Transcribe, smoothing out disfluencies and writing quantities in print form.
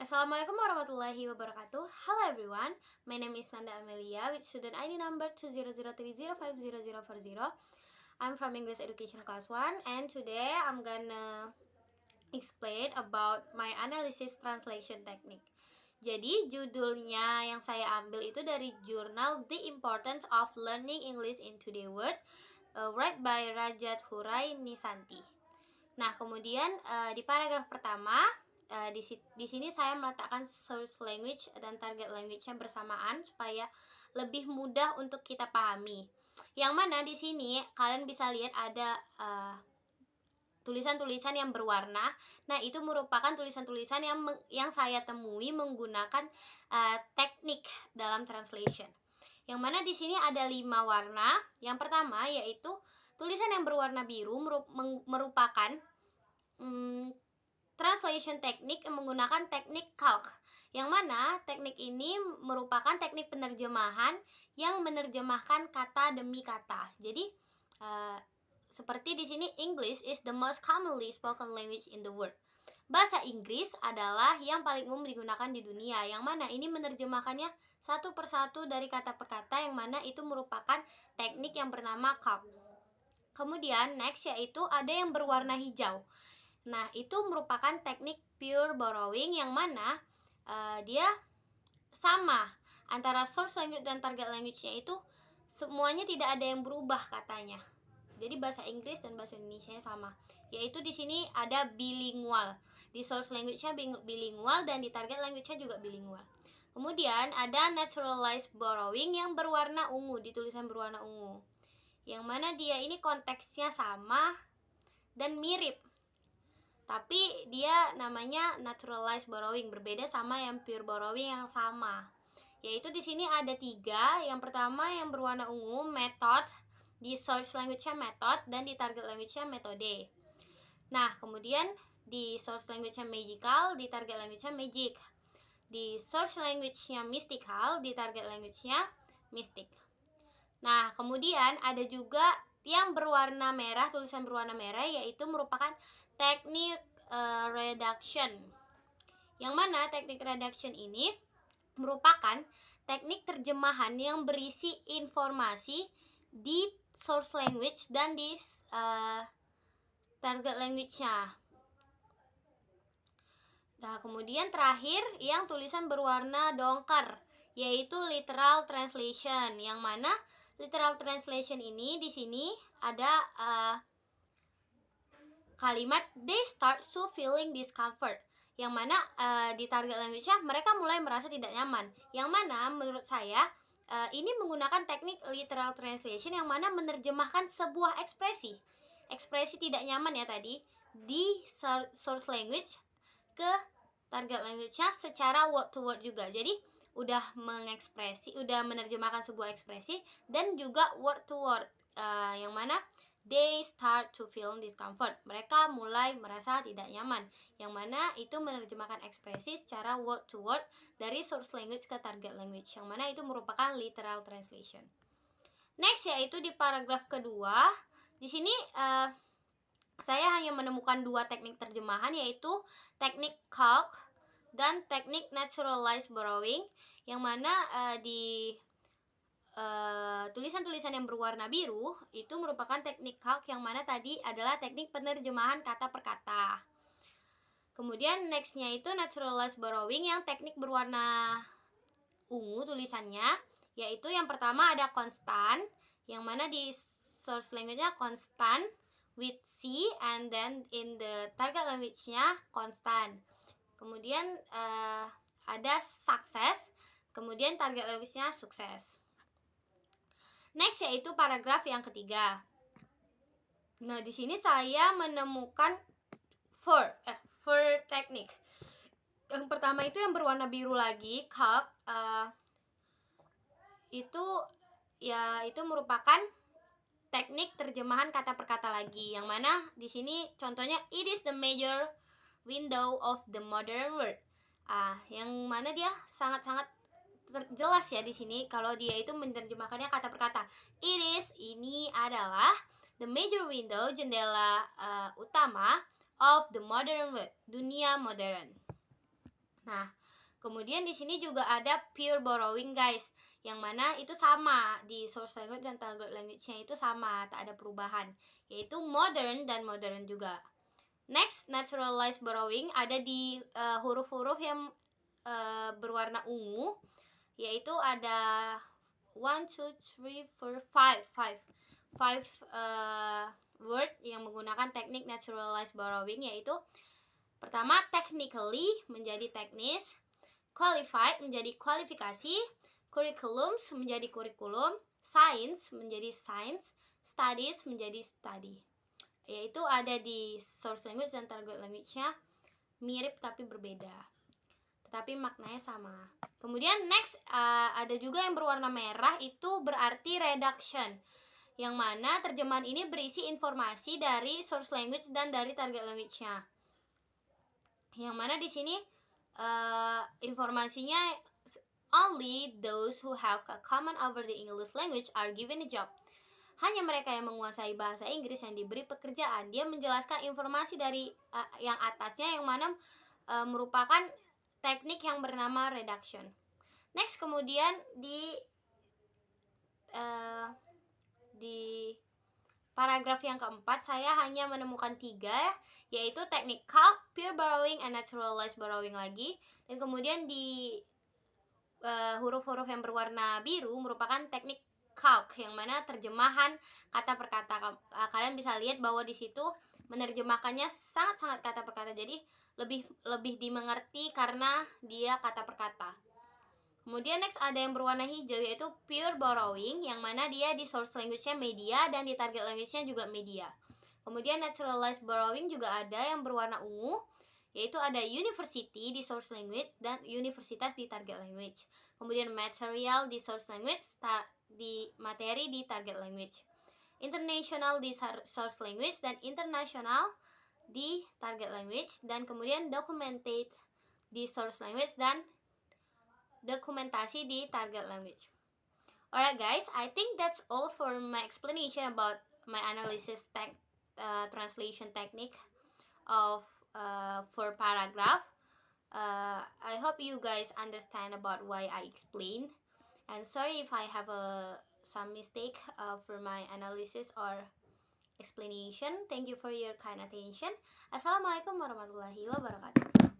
Assalamualaikum warahmatullahi wabarakatuh. Hello everyone, my name is Nanda Amelia with student ID number 20030500040. I'm from English Education Class 1 and today I'm gonna explain about my analysis translation technique. Jadi judulnya yang saya ambil itu dari jurnal The Importance of Learning English in Today's World, read by Rajat Hurai Nisanti. Nah, kemudian di paragraf pertama, di sini saya meletakkan source language dan target language-nya bersamaan supaya lebih mudah untuk kita pahami. Yang mana di sini kalian bisa lihat ada tulisan-tulisan yang berwarna. Nah, itu merupakan tulisan-tulisan yang saya temui menggunakan teknik dalam translation. Yang mana di sini ada 5 warna. Yang pertama yaitu tulisan yang berwarna biru merupakan translation teknik yang menggunakan teknik calc. Yang mana teknik ini merupakan teknik penerjemahan yang menerjemahkan kata demi kata. Jadi seperti di sini, English is the most commonly spoken language in the world. Bahasa Inggris adalah yang paling umum digunakan di dunia, yang mana ini menerjemahkannya satu persatu dari kata per kata, yang mana itu merupakan teknik yang bernama calc. Kemudian next yaitu ada yang berwarna hijau. Nah, itu merupakan teknik pure borrowing, yang mana dia sama antara source language dan target language-nya itu semuanya tidak ada yang berubah katanya. Jadi bahasa Inggris dan bahasa Indonesia-nya sama. Yaitu di sini ada bilingual. Di source language-nya bilingual dan di target language-nya juga bilingual. Kemudian ada naturalized borrowing yang berwarna ungu, di tulisan berwarna ungu. Yang mana dia ini konteksnya sama dan mirip. Tapi dia namanya naturalized borrowing, berbeda sama yang pure borrowing yang sama. Yaitu di sini ada 3. Yang pertama yang berwarna ungu, method. Di source language-nya method dan di target language-nya metode. Nah, kemudian di source language-nya magical, di target language-nya magic. Di source language-nya mystical, di target language-nya mystic. Nah, kemudian ada juga yang berwarna merah, tulisan berwarna merah, yaitu merupakan teknik reduction. Yang mana teknik reduction ini merupakan teknik terjemahan yang berisi informasi di source language dan di target language-nya. Nah, kemudian terakhir yang tulisan berwarna dongker, yaitu literal translation, yang mana literal translation ini di sini ada kalimat they start to feeling discomfort, yang mana di target language-nya mereka mulai merasa tidak nyaman. Yang mana menurut saya ini menggunakan teknik literal translation, yang mana menerjemahkan sebuah ekspresi tidak nyaman ya tadi di source language ke target language-nya secara word to word juga. Jadi udah menerjemahkan sebuah ekspresi dan juga word to word, yang mana they start to feel discomfort, mereka mulai merasa tidak nyaman, yang mana itu menerjemahkan ekspresi secara word to word dari source language ke target language, yang mana itu merupakan literal translation. Next yaitu di paragraf kedua, di sini saya hanya menemukan 2 teknik terjemahan, yaitu teknik calc dan teknik naturalized borrowing, yang mana di tulisan-tulisan yang berwarna biru itu merupakan teknik calc, yang mana tadi adalah teknik penerjemahan kata per kata. Kemudian nextnya itu naturalized borrowing yang teknik berwarna ungu tulisannya, yaitu yang pertama ada constant, yang mana di source language-nya constant with C, and then in the target language-nya constant. Kemudian ada success, kemudian target language-nya sukses. Next yaitu paragraf yang ketiga. Nah, di sini saya menemukan four teknik. Yang pertama itu yang berwarna biru lagi, calc. Itu merupakan teknik terjemahan kata per kata lagi, yang mana di sini contohnya it is the major window of the modern world. Yang mana dia sangat-sangat jelas ya di sini kalau dia itu menerjemahkannya kata per kata. It is, ini adalah the major window, jendela utama of the modern world, dunia modern. Nah, kemudian di sini juga ada pure borrowing guys, yang mana itu sama di source language dan target language-nya itu sama, tak ada perubahan, yaitu modern dan modern juga. Next, naturalized borrowing ada di huruf-huruf yang berwarna ungu, yaitu ada 1, 2, 3, 4, 5 word yang menggunakan teknik naturalized borrowing, yaitu pertama technically menjadi teknis, qualified menjadi kualifikasi, curriculums menjadi kurikulum, science menjadi science, studies menjadi study. Yaitu ada di source language dan target language-nya mirip tapi berbeda, tetapi maknanya sama. Kemudian next ada juga yang berwarna merah, itu berarti reduction, yang mana terjemahan ini berisi informasi dari source language dan dari target language-nya. Yang mana di sini informasinya only those who have a common over the English language are given a job. Hanya mereka yang menguasai bahasa Inggris yang diberi pekerjaan. Dia menjelaskan informasi dari yang atasnya, yang mana merupakan teknik yang bernama reduction. Next, kemudian di paragraf yang keempat saya hanya menemukan 3, yaitu teknik calc, pure borrowing, and naturalized borrowing lagi. Dan kemudian di huruf-huruf yang berwarna biru merupakan teknik calc, yang mana terjemahan kata per kata. Kalian bisa lihat bahwa di situ menerjemahkannya sangat-sangat kata per kata, jadi lebih dimengerti karena dia kata per kata. Kemudian next ada yang berwarna hijau, yaitu pure borrowing, yang mana dia di source language-nya media dan di target language-nya juga media. Kemudian naturalized borrowing juga ada yang berwarna ungu, yaitu ada university di source language dan universitas di target language. Kemudian material di source language, di materi di target language. International di source language dan international di target language. Dan kemudian documented di source language dan dokumentasi di target language. Alright guys, I think that's all for my explanation about my analysis translation technique of for paragraph. I hope you guys understand about why I explain, and sorry if I have some mistake for my analysis or explanation. Thank you for your kind attention. Assalamualaikum warahmatullahi wabarakatuh.